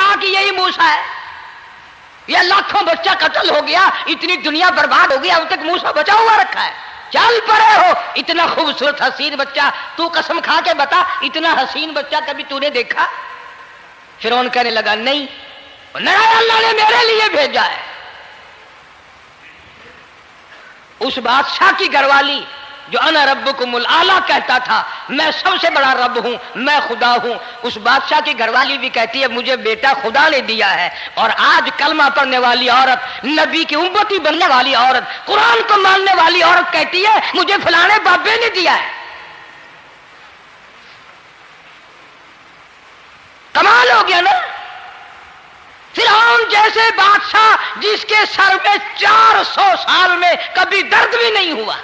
کہا کہ یہی موسیٰ ہے؟ یہ لاکھوں بچہ قتل ہو گیا، اتنی دنیا برباد ہو گئی، اب تک موسیٰ بچا ہوا رکھا ہے، چل پڑے ہو، اتنا خوبصورت حسین بچہ، تو قسم کھا کے بتا اتنا حسین بچہ کبھی تو نے دیکھا؟ فرعون کہنے لگا نہیں، اللہ نے میرے لیے بھیجا ہے۔ اس بادشاہ کی گھر والی جو انا ربکم الاعلی کہتا تھا، میں سب سے بڑا رب ہوں، میں خدا ہوں، اس بادشاہ کی گھر والی بھی کہتی ہے مجھے بیٹا خدا نے دیا ہے۔ اور آج کلمہ پڑھنے والی عورت، نبی کی امتی بننے والی عورت، قرآن کو ماننے والی عورت کہتی ہے مجھے فلانے بابے نے دیا ہے۔ کمال ہو گیا نا؟ فرعون جیسے بادشاہ جس کے سر میں 400 سال میں کبھی درد بھی نہیں ہوا،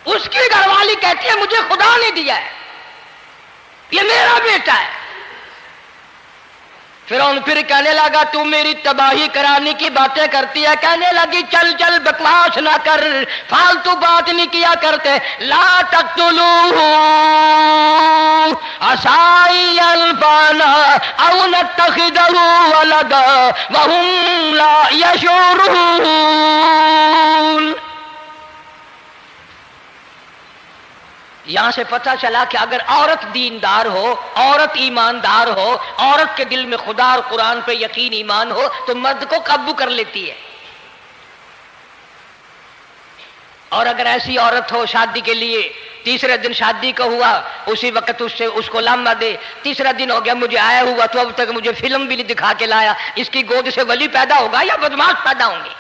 اس کی گھر والی کہتی ہے مجھے خدا نے دیا ہے، یہ میرا بیٹا ہے۔ فرعون پھر کہنے لگا تو میری تباہی کرانے کی باتیں کرتی ہے، کہنے لگی چل چل بکواس نہ کر، فالتو بات نہیں کیا کرتے، لا تقتلوہ عسى ينفعنا او نتخذه ولدا وهم لا يشعرون۔ یہاں سے پتہ چلا کہ اگر عورت دیندار ہو، عورت ایماندار ہو، عورت کے دل میں خدا اور قرآن پہ یقین ایمان ہو تو مرد کو قابو کر لیتی ہے۔ اور اگر ایسی عورت ہو شادی کے لیے، تیسرے دن شادی کا ہوا اسی وقت اس کو لامہ دے، تیسرا دن ہو گیا مجھے آیا ہوا تو اب تک مجھے فلم بھی نہیں دکھا کے لایا، اس کی گود سے ولی پیدا ہوگا یا بدماش پیدا ہوں گے؟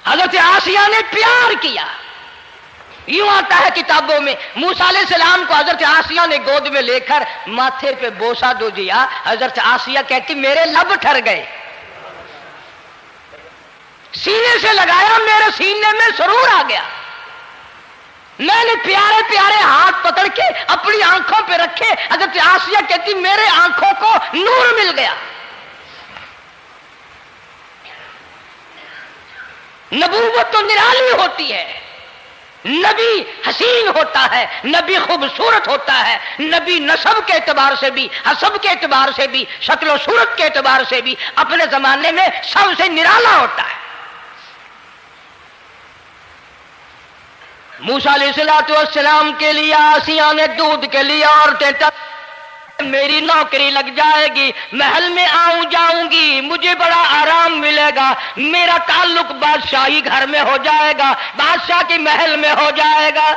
حضرت آسیہ نے پیار کیا، یوں آتا ہے کتابوں میں موسیٰ علیہ السلام کو حضرت آسیہ نے گود میں لے کر ماتھے پہ بوسہ دو دیا، حضرت آسیہ کہتی میرے لب ٹھر گئے، سینے سے لگایا میرے سینے میں سرور آ گیا، میں نے پیارے پیارے ہاتھ پکڑ کے اپنی آنکھوں پہ رکھے، حضرت آسیہ کہتی میرے آنکھوں کو نور مل گیا۔ نبوت تو نرالی ہوتی ہے، نبی حسین ہوتا ہے، نبی خوبصورت ہوتا ہے، نبی نسب کے اعتبار سے بھی، حسب کے اعتبار سے بھی، شکل و صورت کے اعتبار سے بھی اپنے زمانے میں سب سے نرالا ہوتا ہے۔ موسیٰ علیہ السلام کے لیے آسیہ نے دودھ کے لیے عورتیں میری نوکری لگ جائے گی، محل میں آؤں جاؤں گی، مجھے بڑا آرام ملے گا، میرا تعلق بادشاہی گھر میں ہو جائے گا، بادشاہ کی محل میں ہو جائے گا۔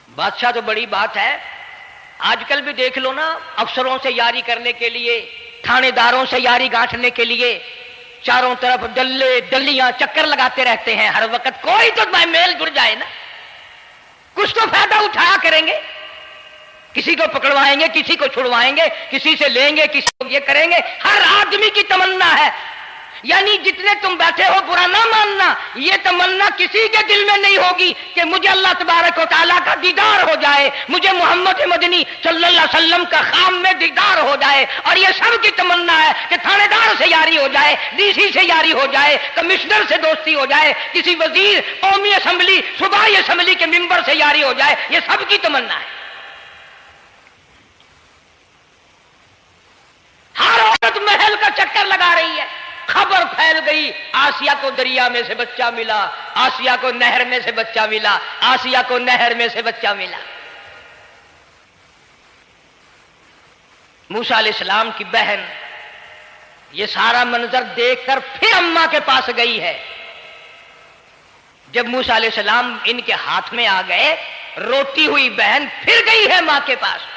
بادشاہ تو بڑی بات ہے، آج کل بھی دیکھ لو نا، افسروں سے یاری کرنے کے لیے، تھانے داروں سے یاری گانٹھنے کے لیے چاروں طرف ڈلے ڈلیاں چکر لگاتے رہتے ہیں ہر وقت، کوئی تو میل جڑ جائے نا، کچھ تو فائدہ اٹھایا کریں گے، کسی کو پکڑوائیں گے، کسی کو چھڑوائیں گے، کسی سے لیں گے، کسی کو یہ کریں گے، ہر آدمی کی تمنا ہے۔ یعنی جتنے تم بیٹھے ہو برا نہ ماننا، یہ تمنا کسی کے دل میں نہیں ہوگی کہ مجھے اللہ تبارک و تعالیٰ کا دیدار ہو جائے، مجھے محمد مدنی صلی اللہ علیہ وسلم کا خام میں دیدار ہو جائے، اور یہ سب کی تمنا ہے کہ تھانے دار سے یاری ہو جائے، ڈی سی سے یاری ہو جائے، کمشنر سے دوستی ہو جائے، کسی وزیر، قومی اسمبلی، صوبائی اسمبلی کے ممبر سے یاری ہو جائے، یہ سب کی تمنا ہے۔ ہر عورت محل کا چکر لگا رہی ہے، خبر پھیل گئی آسیہ کو دریا میں سے بچہ ملا، آسیہ کو نہر میں سے بچہ ملا، آسیہ کو نہر میں سے بچہ ملا۔ موسیٰ علیہ السلام کی بہن یہ سارا منظر دیکھ کر پھر اماں کے پاس گئی ہے۔ جب موسیٰ علیہ السلام ان کے ہاتھ میں آ گئے، روتی ہوئی بہن پھر گئی ہے ماں کے پاس،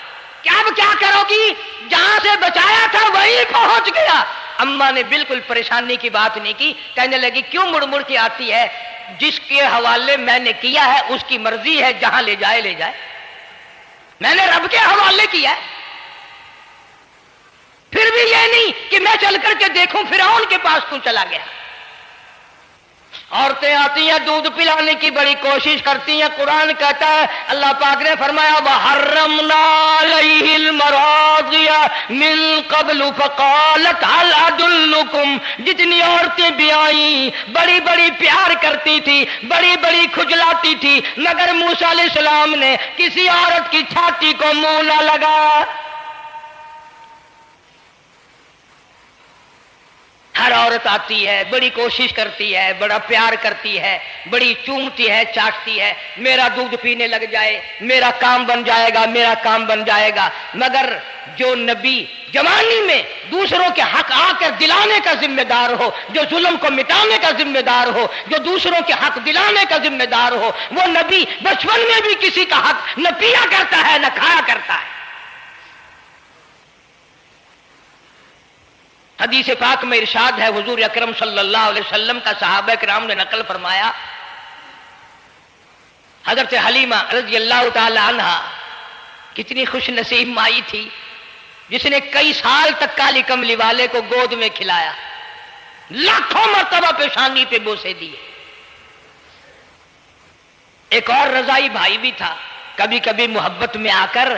اب کیا کرو گی؟ جہاں سے بچایا تھا وہیں پہنچ گیا۔ اماں نے بالکل پریشانی کی بات نہیں کی، کہنے لگی کیوں مڑ مڑ کے آتی ہے؟ جس کے حوالے میں نے کیا ہے اس کی مرضی ہے، جہاں لے جائے لے جائے، میں نے رب کے حوالے کیا ہے۔ پھر بھی یہ نہیں کہ میں چل کر کے دیکھوں فرعون کے پاس کیوں چلا گیا، عورتیں آتی ہیں دودھ پلانے کی بڑی کوشش کرتی ہیں. قرآن کہتا ہے اللہ پاک نے فرمایا وَحَرَّمْنَا عَلَيْهِ الْمَرَاضِعَ مِن قَبْلُ فَقَالَتْ هَلْ أَدُلُّكُمْ. جتنی عورتیں بھی آئیں بڑی بڑی پیار کرتی تھی, بڑی بڑی کھجلاتی تھی, مگر موسیٰ علیہ السلام نے کسی عورت کی چھاتی کو منہ نہ لگا. ہر عورت آتی ہے بڑی کوشش کرتی ہے, بڑا پیار کرتی ہے, بڑی چومتی ہے, چاٹتی ہے, میرا دودھ پینے لگ جائے, میرا کام بن جائے گا, میرا کام بن جائے گا. مگر جو نبی جوانی میں دوسروں کے حق آ کر دلانے کا ذمہ دار ہو, جو ظلم کو مٹانے کا ذمہ دار ہو, جو دوسروں کے حق دلانے کا ذمہ دار ہو, وہ نبی بچپن میں بھی کسی کا حق نہ پیا کرتا ہے نہ کھایا کرتا ہے. حدیث پاک میں ارشاد ہے, حضور اکرم صلی اللہ علیہ وسلم کا صحابہ کرام نے نقل فرمایا, حضرت حلیمہ رضی اللہ تعالی عنہا کتنی خوش نصیب مائی تھی جس نے کئی سال تک کالی کملی والے کو گود میں کھلایا, لاکھوں مرتبہ پیشانی پہ بوسے دیے. ایک اور رضائی بھائی بھی تھا, کبھی کبھی محبت میں آ کر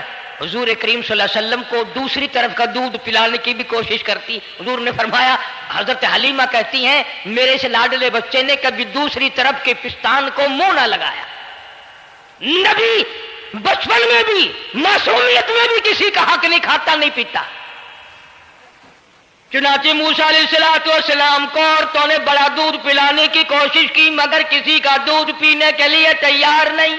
حضور کریم صلی اللہ علیہ وسلم کو دوسری طرف کا دودھ پلانے کی بھی کوشش کرتی. حضور نے فرمایا, حضرت حلیمہ کہتی ہیں میرے سے لاڈلے بچے نے کبھی دوسری طرف کے پستان کو منہ نہ لگایا. نبی بچپن میں بھی معصومیت میں بھی کسی کا حق نہیں کھاتا نہیں پیتا. چنانچہ موسیٰ علیہ السلام کو عورتوں نے بڑا دودھ پلانے کی کوشش کی مگر کسی کا دودھ پینے کے لیے تیار نہیں.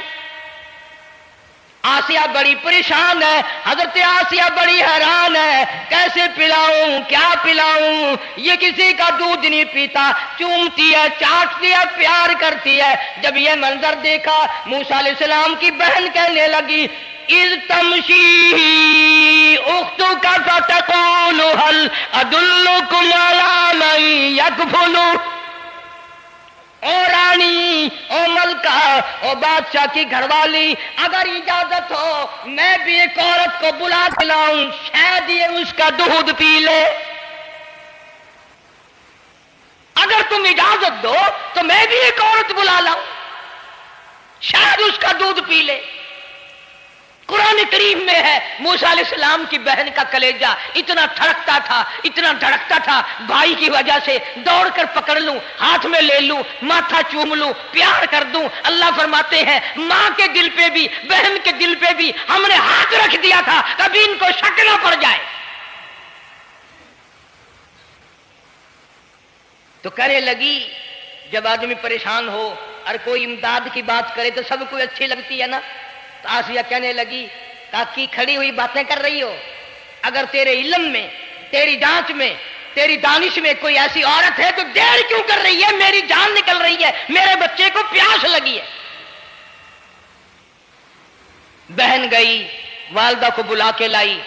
آسیہ بڑی پریشان ہے, حضرت آسیہ بڑی حیران ہے, کیسے پلاؤں کیا پلاؤں, یہ کسی کا دودھ نہیں پیتا, چومتی ہے, چاٹتی ہے, پیار کرتی ہے. جب یہ منظر دیکھا موسیٰ علیہ السلام کی بہن کہنے لگی اِذْ تَمْشِي أُخْتُكَ فَتَقُولُ هَلْ أَدُلُّكُمْ عَلَىٰ مَن يَكْفُلُ. او رانی, او ملکہ, او بادشاہ کی گھر والی, اگر اجازت ہو میں بھی ایک عورت کو بلا کے لاؤں, شاید یہ اس کا دودھ پی لے. اگر تم اجازت دو تو میں بھی ایک عورت بلا لاؤں, شاید اس کا دودھ پی لے. قرآن کریم میں ہے موسیٰ علیہ السلام کی بہن کا کلیجہ اتنا دھڑکتا تھا, اتنا دھڑکتا تھا, بھائی کی وجہ سے دوڑ کر پکڑ لوں, ہاتھ میں لے لوں, ماتھا چوم لوں, پیار کر دوں. اللہ فرماتے ہیں ماں کے دل پہ بھی بہن کے دل پہ بھی ہم نے ہاتھ رکھ دیا تھا کبھی ان کو شک نہ پڑ جائے. تو کہنے لگی جب آدمی پریشان ہو اور کوئی امداد کی بات کرے تو سب کو اچھی لگتی ہے نا. تو آسیہ کہنے لگی کاکی کھڑی ہوئی باتیں کر رہی ہو, اگر تیرے علم میں, تیری جانچ میں, تیری دانش میں کوئی ایسی عورت ہے تو دیر کیوں کر رہی ہے, میری جان نکل رہی ہے, میرے بچے کو پیاس لگی ہے. بہن گئی والدہ کو بلا کے لائی.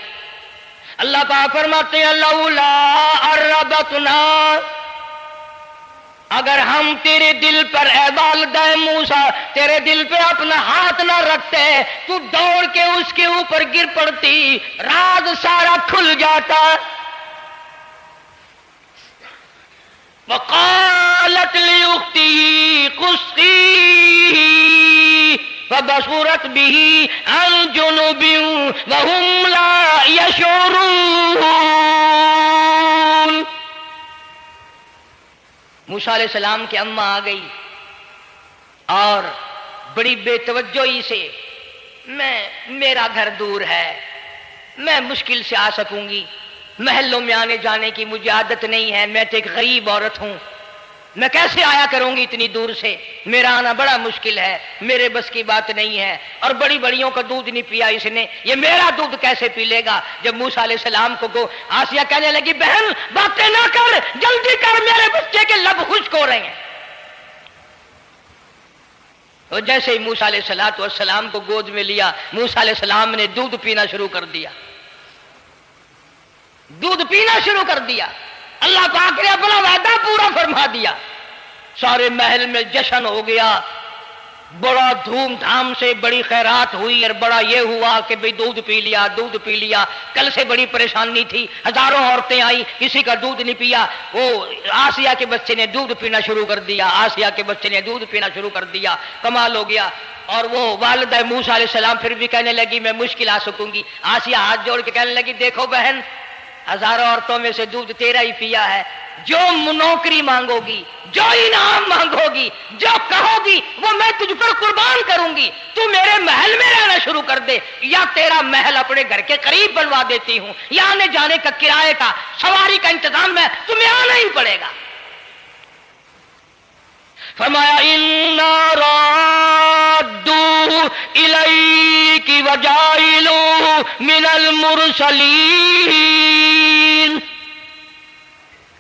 اللہ پاک فرماتے ہیں لولا اربتنا, اگر ہم تیرے دل پر اے والدہ موسیٰ تیرے دل پہ اپنا ہاتھ نہ رکھتے تو دوڑ کے اس کے اوپر گر پڑتی, راز سارا کھل جاتا. وقالت لأخته قصيه فبصرت به عن جنب وهم لا يشعرون. موسیٰ علیہ السلام کی اماں آ گئی اور بڑی بے توجہی سے میرا گھر دور ہے, میں مشکل سے آ سکوں گی, محلوں میں آنے جانے کی مجھے عادت نہیں ہے, میں تو ایک غریب عورت ہوں, میں کیسے آیا کروں گی اتنی دور سے, میرا آنا بڑا مشکل ہے, میرے بس کی بات نہیں ہے. اور بڑی بڑیوں کا دودھ نہیں پیا اس نے, یہ میرا دودھ کیسے پی لے گا. جب موسیٰ علیہ السلام کو آسیہ کہنے لگی بہن باتیں نہ کر, جلدی کر, میرے بچے کے لب خشک ہو رہے ہیں. تو جیسے ہی موسیٰ علیہ السلام کو گود میں لیا, موسیٰ علیہ السلام نے دودھ پینا شروع کر دیا, دودھ پینا شروع کر دیا. اللہ پاک نے اپنا وعدہ پورا فرما دیا. سارے محل میں جشن ہو گیا, बड़ा धूमधाम से बड़ी खैरात हुई और बड़ा ये हुआ कि भाई दूध पी लिया। कल से बड़ी परेशानी थी, हजारों औरतें आई, किसी का दूध नहीं पिया। वो आसिया के बच्चे ने दूध पीना शुरू कर दिया, कमाल हो गया। और वो वालिदा मूसा अलैहिस्सलाम फिर भी कहने लगी मैं मुश्किल आ सकूंगी। आसिया हाथ जोड़ के कहने लगी देखो बहन, हजारों औरतों में से दूध तेरा ही पिया है। जो नौकरी मांगोगी, जो इनाम मांगोगी, जो कहोगी वो मैं तुझ पर कुर्बान करूंगी। तू मेरे महल में रहना शुरू कर दे, या तेरा महल अपने घर के करीब बनवा देती हूं, या आने जाने का किराए का सवारी का इंतजाम है, तुम्हें आना ही पड़ेगा। फरमाया इन्ना राद्दू इलैकी वजाइलू मिनल मुरसलीन।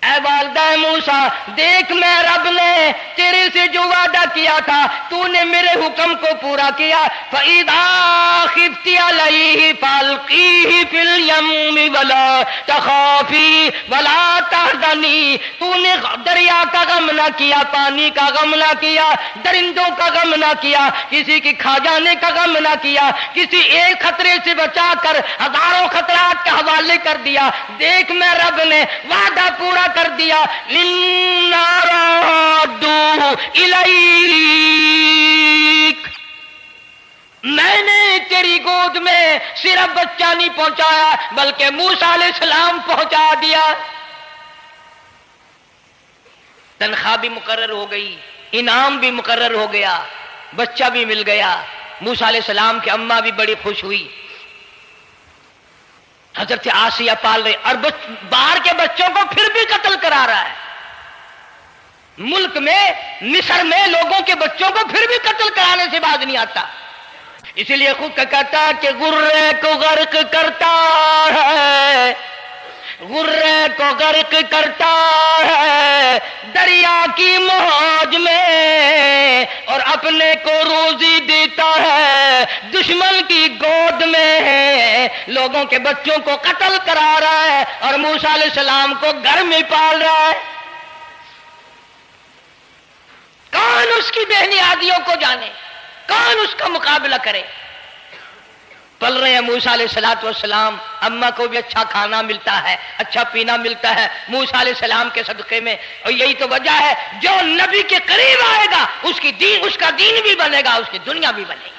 ऐ वालिदा मूसा, देख मैं रब ने तेरे से जो वादा किया था, तूने मेरे हुक्म को पूरा किया। फइदा खिफ्ती अलैहि फल्कीही फिल यम्मी वला तखाफी वला तहज़नी। तूने दरिया का गम ना किया, पानी का गम ना किया, दरिंदों का गम ना किया, किसी की खा जाने का गम ना किया, किसी एक खतरे से बचाकर हजारों खतरात के हवाले कर दिया। देख मैं रब ने वादा पूरा कर दिया। इन्ना राद्दू इलैक, मैंने तेरी गोद में सिर्फ बच्चा नहीं पहुंचाया बल्कि मूसा अलैहिस्सलाम पहुंचा दिया। तनख्वाह भी मुकर्रर हो गई, इनाम भी मुकर्रर हो गया, बच्चा भी मिल गया। मूसा अलैहिस्सलाम की अम्मा भी बड़ी खुश हुई। हजरत आसिया पाल रहे और बाहर के बच्चों को फिर भी कत्ल करा रहा है। मुल्क में मिस्र में लोगों के बच्चों को फिर भी कत्ल कराने से बाज नहीं आता। इसलिए खुद का कहता है कि गुर्रे को गर्क करता है, गुर्रे को गर्क करता है दरिया की मौज में, और अपने को रोजी देता है दुश्मन की गोद में। लोगों के बच्चों को कत्ल करा रहा है और मूसा अलैहिस्सलाम को घर में पाल रहा है। कौन उसकी बेनियादियों को जाने, कौन उसका मुकाबला करे। पल रहे हैं मूसा अलैहिस्सलाम, अम्मा को भी अच्छा खाना मिलता है, अच्छा पीना मिलता है मूसा अलैहिस्सलाम के सदक़े में। और यही तो वजह है जो नबी के करीब आएगा उसका दीन भी बनेगा, उसकी दुनिया भी बनेगी,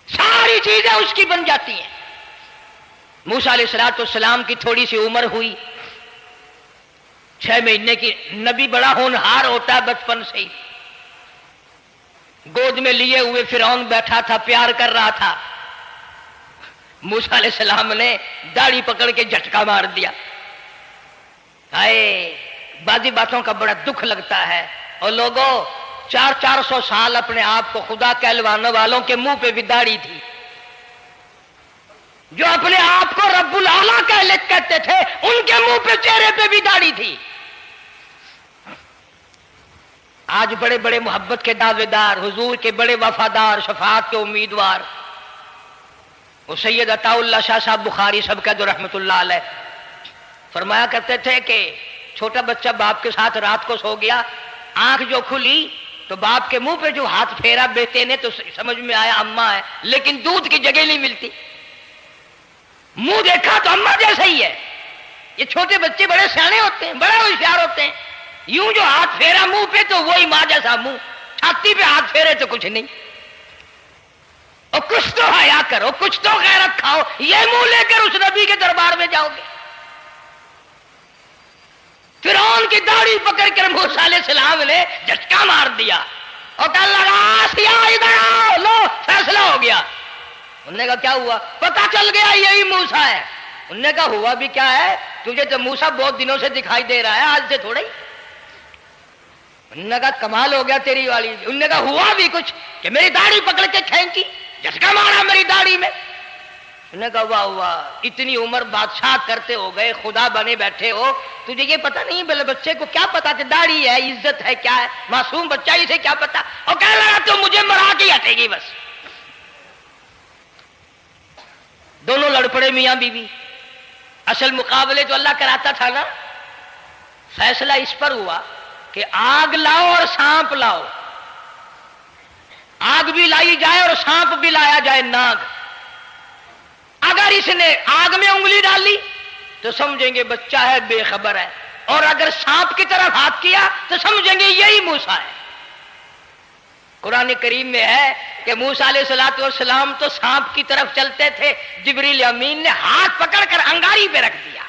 सारी चीजें उसकी बन जाती हैं। मूसा अलैहिस्सलाम की थोड़ी सी उम्र हुई, 6 महीने की। नबी बड़ा होनहार होता है बचपन से ही। गोद में लिए हुए फिरौन बैठा था, प्यार कर रहा था। मूसा अलैहिस्सलाम ने दाढ़ी पकड़ के झटका मार दिया। हाय, बाजी बातों का बड़ा दुख लगता है। और लोगों 400 साल अपने आप को खुदा कहलवाने वालों के मुंह पे भी दाढ़ी थी। जो अपने आप को रब्बुल आला कहते थे उनके मुंह पे, चेहरे पे भी दाढ़ी थी। आज बड़े बड़े मोहब्बत के दावेदार, हुजूर के बड़े वफादार, शफाअत के उम्मीदवार, वो सैयद अताउल्लाह शाह साहब बुखारी सबका जो रहमतुल्लाह अलैह फरमाया करते थे कि छोटा बच्चा बाप के साथ रात को सो गया, आंख जो खुली तो बाप के मुंह पे जो हाथ फेरा बेटे ने तो समझ में आया अम्मा है, लेकिन दूध की जगह नहीं मिलती। मुंह देखा तो अम्मा जैसा ही है। ये छोटे बच्चे बड़े सियाने होते हैं, बड़े होशियार होते हैं। यूं जो हाथ फेरा मुंह पे तो वही मां जैसा मुंह, छाती पे हाथ फेरे तो कुछ नहीं। और कुछ तो हया करो, कुछ तो गैरत खाओ, ये मुंह लेकर उस नबी के दरबार में जाओगे। फिरौन की दाढ़ी पकड़कर मूसा अलैहिस्सलाम ने झटका मार दिया और कहने लगा आसिया इधर आओ, लो फैसला हो गया। उन्होंने कहा क्या हुआ? पता चल गया यही मूसा है। उन्होंने कहा हुआ भी क्या है, तुझे तो मूसा बहुत दिनों से दिखाई दे रहा है, आज से थोड़ा ही। उन्होंने कहा कमाल हो गया तेरी वाली। उन्होंने कहा हुआ भी कुछ कि मेरी दाढ़ी पकड़ के खींची, झटका मारा मेरी दाढ़ी में। उन्होंने कहा वाह वाह, इतनी उम्र बादशाह करते हो गए, खुदा बने बैठे हो, तुझे ये पता नहीं? बोले बच्चे को क्या पता कि दाढ़ी है, इज्जत है, क्या है, मासूम बच्चा, इसे क्या पता। और कह लगा तो मुझे मरा के हटेगी बस। दोनों लड़ पड़े मियां बीवी। असल मुकाबले जो अल्लाह कराता था ना, फैसला इस पर हुआ कि आग लाओ और सांप लाओ। आग भी लाई जाए और सांप भी लाया जाए नाग, अगर इसने आग में उंगली डाली तो समझेंगे बच्चा है, बेखबर है, और अगर सांप की तरफ हाथ किया तो समझेंगे यही मूसा है। कुरान करीम में है कि मूसा अलैहिस्सलाम तो सांप की तरफ चलते थे, जिब्रील अमीन ने हाथ पकड़कर अंगारी पे रख दिया।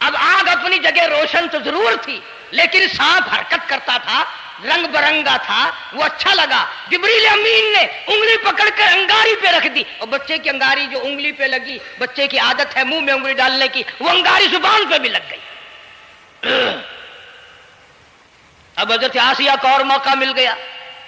अब आग अपनी जगह रोशन तो जरूर थी, लेकिन सांप हरकत करता था, रंग बरंगा था, वो अच्छा लगा। जिब्रील अमीन ने उंगली पकड़कर अंगारी पे रख दी, और बच्चे की अंगारी जो उंगली पे लगी, बच्चे की आदत है मुंह में उंगली डालने की, वो अंगारी जुबान पे भी लग गई। अब हजरत आसिया को और मौका मिल गया,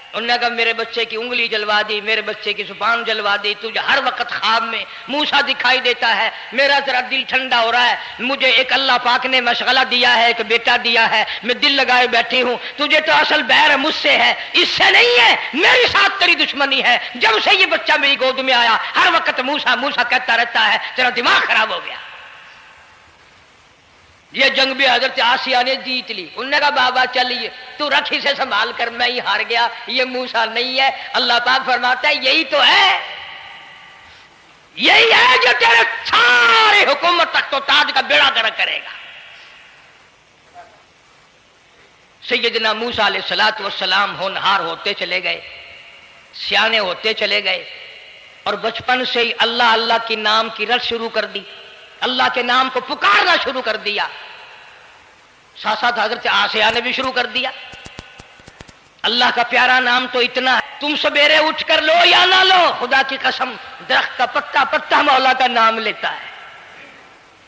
उन्होंने कहा मेरे बच्चे की उंगली जलवा दी, मेरे बच्चे की जुबान जलवा दी, तुझे हर वक्त ख्वाब में मूसा दिखाई देता है, मेरा जरा दिल ठंडा हो रहा है, मुझे एक अल्लाह पाक ने मशगला दिया है, एक बेटा दिया है, मैं दिल लगाए बैठी हूं, तुझे तो असल बैर मुझसे है, इससे नहीं है, मेरे साथ तेरी दुश्मनी है। जब से ये बच्चा मेरी गोद में आया हर वक्त मूसा मूसा कहता रहता है, तेरा दिमाग खराब हो गया। ये जंग भी हजरत आसिया ने जीत ली। उन्होंने कहा बाबा चलिए, तू रख इसे संभाल कर, मैं ही हार गया, ये मूसा नहीं है। अल्लाह पाक फरमाता है यही तो है, यही है जो तेरे सारे हुकूमत तक तो ताज का बेड़ा गर्क करेगा। सैयदना मूसा अलैहिस्सलातु वस्सलाम होनहार होते चले गए, सियाने होते चले गए, और बचपन से ही अल्लाह अल्लाह की नाम की रट शुरू कर दी, अल्लाह के नाम को पुकारना शुरू कर दिया। साथ साथ हजरत आसिया ने भी शुरू कर दिया। अल्लाह का प्यारा नाम तो इतना है, तुम सवेरे उठ कर लो या ना लो, खुदा की कसम दरख्त का पत्ता पत्ता मौला का नाम लेता है,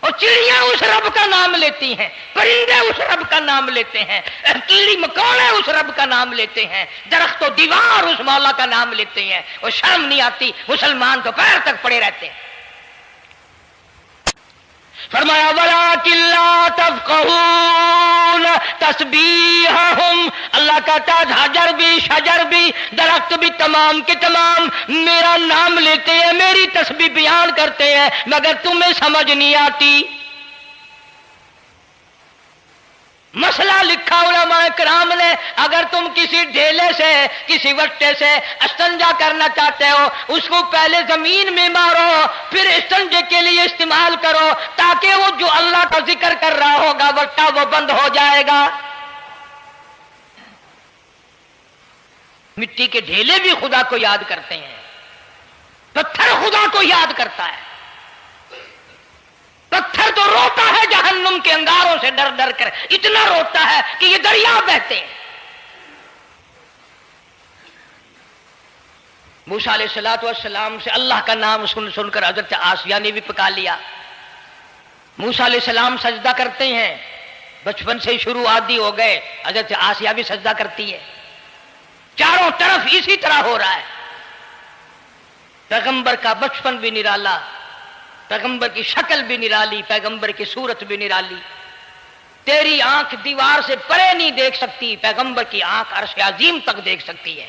और चिड़ियां उस रब का नाम लेती हैं, परिंदे उस रब का नाम लेते हैं, कीड़ी मकोड़े उस रब का नाम लेते हैं, दरख्त तो दीवार उस मौला का नाम लेते हैं, और शर्म नहीं आती, मुसलमान तो पैर तक पड़े रहते हैं। फरमाया वलाकिन ला तफ़क़हून तस्बीहहुम, अल्लाह कहता है हजर भी शजर भी दरख्त भी तमाम के तमाम मेरा नाम लेते हैं, मेरी तस्बीह बयान करते हैं, मगर तुम्हें समझ नहीं आती। मसला लिखा उलमाए किराम ने, अगर तुम किसी ढेले से किसी वट्टे से इस्तंजा करना चाहते हो, उसको पहले जमीन में मारो, फिर इस्तंजे के लिए इस्तेमाल करो, ताकि वो जो अल्लाह का जिक्र कर रहा होगा वट्टा वो बंद हो जाएगा। मिट्टी के ढेले भी खुदा को याद करते हैं, पत्थर खुदा को याद करता है, पत्थर तो रोता है जहन्नुम के अंगारों से डर डर कर, इतना रोता है कि ये दरिया बहते हैं। मूसा अलैहिस्सलातु वस्सलाम से अल्लाह का नाम सुन सुनकर हजरत आसिया ने भी पका लिया। मूसा अलैहिस्सलाम सजदा करते हैं, बचपन से ही शुरू आदी हो गए, हजरत आसिया भी सजदा करती है, चारों तरफ इसी तरह हो रहा है। पैगंबर का बचपन भी निराला, पैगंबर की शक्ल भी निराली, पैगंबर की सूरत भी निराली। तेरी आंख दीवार से परे नहीं देख सकती, पैगंबर की आंख अर्श अजीम तक देख सकती है।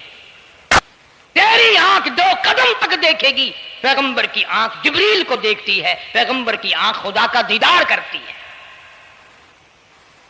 तेरी आंख 2 कदम तक देखेगी, पैगंबर की आंख जिब्रील को देखती है, पैगंबर की आंख खुदा का दीदार करती है।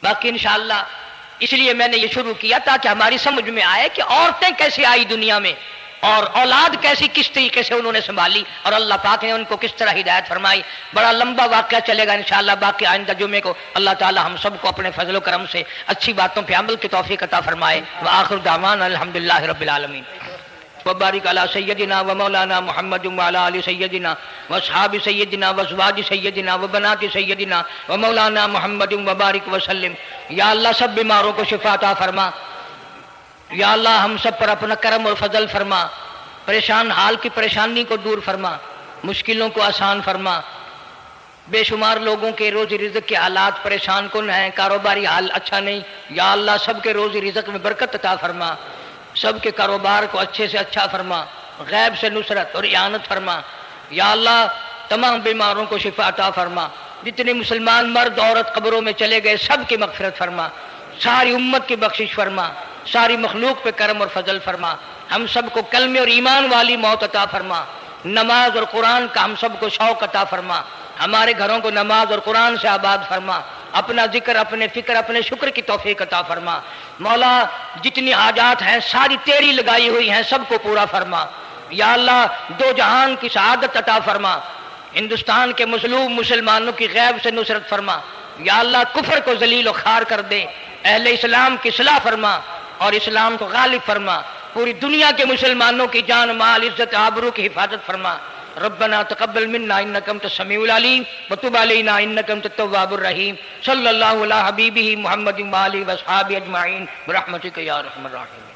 बाकी इंशाअल्लाह इसलिए मैंने ये शुरू किया ताकि हमारी समझ में आए कि औरतें कैसे आई दुनिया में, और औलाद कैसी किस तरीके से उन्होंने संभाली, और अल्लाह पाक ने उनको किस तरह हिदायत फरमाई। बड़ा लंबा वाक़या चलेगा इंशाअल्लाह, बाकी आइंदा जुमे को अल्लाह ताला हम सबको अपने फजल व करम से अच्छी बातों पे अमल की तौफीक अता फरमाए। व आखिर दावाना अल्हम्दुलिल्लाहि रब्बिल आलमीन। व बारिक अला सय्यदिना व मौलाना मुहम्मद व अला आलि सय्यदिना व अस्हाबि सय्यदिना व अज़वाजि सय्यदिना व बनाति सय्यदिना व मौलाना मुहम्मद व बारिक व सल्लिम। या अल्लाह सब बीमारों को शिफा अता फरमा, या अल्लाह हम सब पर अपना करम और फजल फरमा, परेशान हाल की परेशानी को दूर फरमा, मुश्किलों को आसान फरमा। बेशुमार लोगों के रोजी रिज़्क़ के हालात परेशान कुन हैं, कारोबारी हाल अच्छा नहीं, या अल्लाह सबके रोजी रिज़्क़ में बरकत अता फरमा, सबके कारोबार को अच्छे से अच्छा फरमा, गैब से नुसरत और इआनत फरमा। या अल्लाह तमाम बीमारों को शिफा अता फरमा, जितने मुसलमान मर्द औरत कब्रों में चले गए सबकी मग़फ़िरत फरमा, सारी उम्मत की बख्शिश फरमा, सारी मखलूक पे करम और फजल फरमा। हम सबको कलमे और ईमान वाली मौत अता फरमा, नमाज और कुरान का हम सबको शौक अता फरमा, हमारे घरों को नमाज और कुरान से आबाद फरमा, اپنا ذکر، اپنے فکر، اپنے شکر کی توفیق عطا فرما۔ مولا جتنی حاجات ہیں ساری تیری لگائی ہوئی ہیں، سب کو پورا فرما۔ یا اللہ دو جہان کی سعادت عطا فرما، ہندوستان کے مظلوم مسلمانوں کی غیب سے نصرت فرما۔ یا اللہ کفر کو ذلیل و خوار کر دے، اہل اسلام کی اصلاح فرما اور اسلام کو غالب فرما۔ پوری دنیا کے مسلمانوں کی جان مال عزت آبرو کی حفاظت فرما۔ ربنا تقبل منا انک انت السمیع العلیم وتب علینا انک انت التواب الرحیم۔ صلی اللہ علی حبیبہ محمد و آلہ و اصحابہ اجمعین برحمتک یا ارحم الراحمین۔